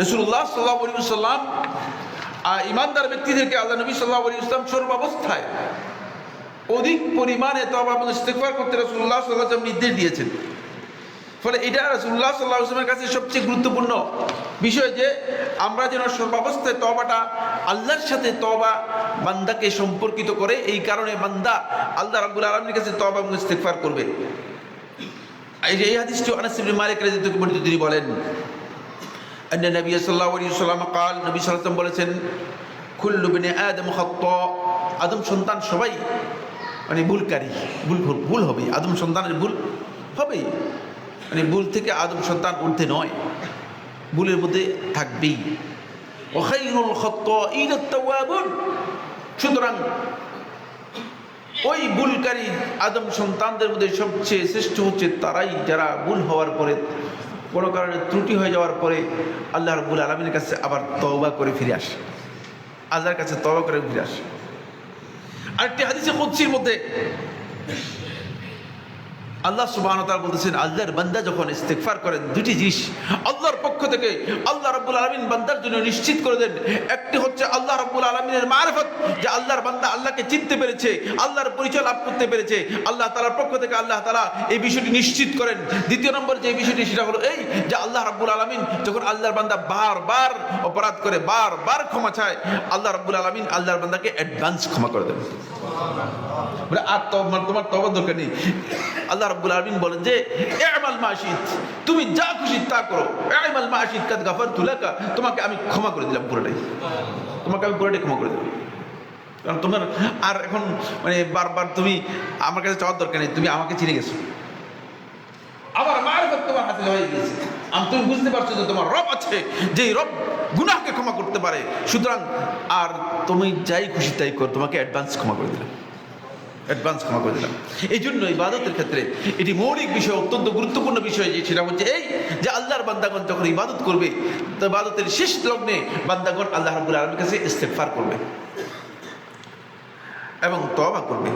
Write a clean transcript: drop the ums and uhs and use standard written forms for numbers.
রাসূলুল্লাহ সাল্লাল্লাহু আলাইহি ওয়াসাল্লাম ইমানদার ব্যক্তিদেরকে আল্লাহ নবী সাল্লাল্লাহু আলাইহি ওয়াসাল্লাম সর্বাবস্থায় অধিক পরিমাণে তওবা এবং ইস্তিগফার করতে রাসূলুল্লাহ সাল্লাল্লাহু আলাইহি ওয়াসাল্লাম নির্দেশ দিয়েছেন। ফলে এটা রাসূলুল্লাহ সাল্লাল্লাহু আলাইহি ওয়াসাল্লামের কাছে সবচেয়ে গুরুত্বপূর্ণ বিষয় যে আমরা যেন সর্বাবস্থায় তওবাটা আল্লাহর সাথে তওবা বান্দাকে সম্পর্কিত করে, এই কারণে বান্দা আল্লাহ রাব্বুল আলামিনের কাছে তওবা এবং ইস্তিগফার করবে। এই হাদিসটি আনাস ইবনে মালিক রাদিয়াল্লাহু আনহু বর্ণিত, তিনি বলেন আন্না নবী সাল্লাল্লাহু আলাইহি ওয়াসাল্লাম قال, নবী সাল্লাল্লাহু আলাইহি ওয়াসাল্লাম বলেছেন, কুল্লু বনি আদম খাত্তা, আদম সন্তান সবাই মানে ভুলকারী, ভুল হবে, আদম সন্তানের ভুল হবেই, মানে ভুল থেকে আদম সন্তান ঊর্ধ্বে নয়, ভুলের মধ্যে থাকবেই। ওয়া খায়রুল খাত্তাঈন আত-তাওয়াবুন, সুতরাং ওই ভুলকারী আদম সন্তানদের মধ্যে সবচেয়ে শ্রেষ্ঠ হচ্ছে তারাই যারা ভুল হওয়ার পরে, কোনো কারণে ত্রুটি হয়ে যাওয়ার পরে আল্লাহ রাব্বুল আলামিনের কাছে আবার তওবা করে ফিরে আসে, আল্লাহর কাছে তওবা করে ফিরে আসে। আরেকটি হাদিসে কুদসির মধ্যে আল্লাহ সুবহানাহু ওয়া তাআলা বলতেছেন, আল্লাহর বান্দা যখন ইস্তিগফার করেন, দুটি জিনিস আল্লাহর পক্ষ থেকে আল্লাহ রাব্বুল আলামিন বান্দার জন্য নিশ্চিত করে দেন। একটি হচ্ছে আল্লাহ রাব্বুল আলামিনের মারিফত, যে আল্লাহর বান্দা আল্লাহকে চিনতে পেরেছে, আল্লাহর পরিচয় লাভ করতে পেরেছে, আল্লাহ তাআলার পক্ষ থেকে আল্লাহ তাআলা এই বিষয়টি নিশ্চিত করেন। দ্বিতীয় নম্বর যে বিষয়টি, সেটা হলো এই যে আল্লাহ রাব্বুল আলামিন যখন আল্লাহর বান্দা বারবার অপরাধ করে, বারবার ক্ষমা চায়, আল্লাহ রাব্বুল আলামিন আল্লাহর বান্দাকে অ্যাডভান্স ক্ষমা করে দেন। আর তোমার তওবার দরকার নেই। আল্লাহ রাব্বুল আলামিন বলেন যে ই'মাল মা শি'ত, তুমি যা খুশি তা করো, ই'মাল মা শি'ত কাদ গাফারতু লাকা, তোমাকে আমি ক্ষমা করে দিলাম পুরোটাই, তোমাকে আমি পুরোটাই ক্ষমা করে দিলাম। কারণ তোমার আর এখন মানে বারবার তুমি আমার কাছে চাওয়ার দরকার নেই, তুমি আমাকে চিনে গেছো, আমার মারিফত তোমার হাতে হয়ে গেছে, তুমি বুঝতে পারছো যে তোমার রব আছে, যে রব গুনাহকে ক্ষমা করতে পারে, সুতরাং আর তুমি যাই খুশি তাই কর, তোমাকে অ্যাডভান্স ক্ষমা করে দিলাম, অ্যাডভান্স ক্ষমা করে দিলাম। এই জন্য ইবাদতের ক্ষেত্রে এটি মৌলিক বিষয়, অত্যন্ত গুরুত্বপূর্ণ বিষয়, যে সেটা হচ্ছে এই যে আল্লাহর বান্দাগণ যখন ইবাদত করবে, তো ইবাদতের শেষ লগ্নে বান্দাগণ আল্লাহ রাব্বুল আলামিনের কাছে ইস্তিগফার করবে এবং তওবা করবে।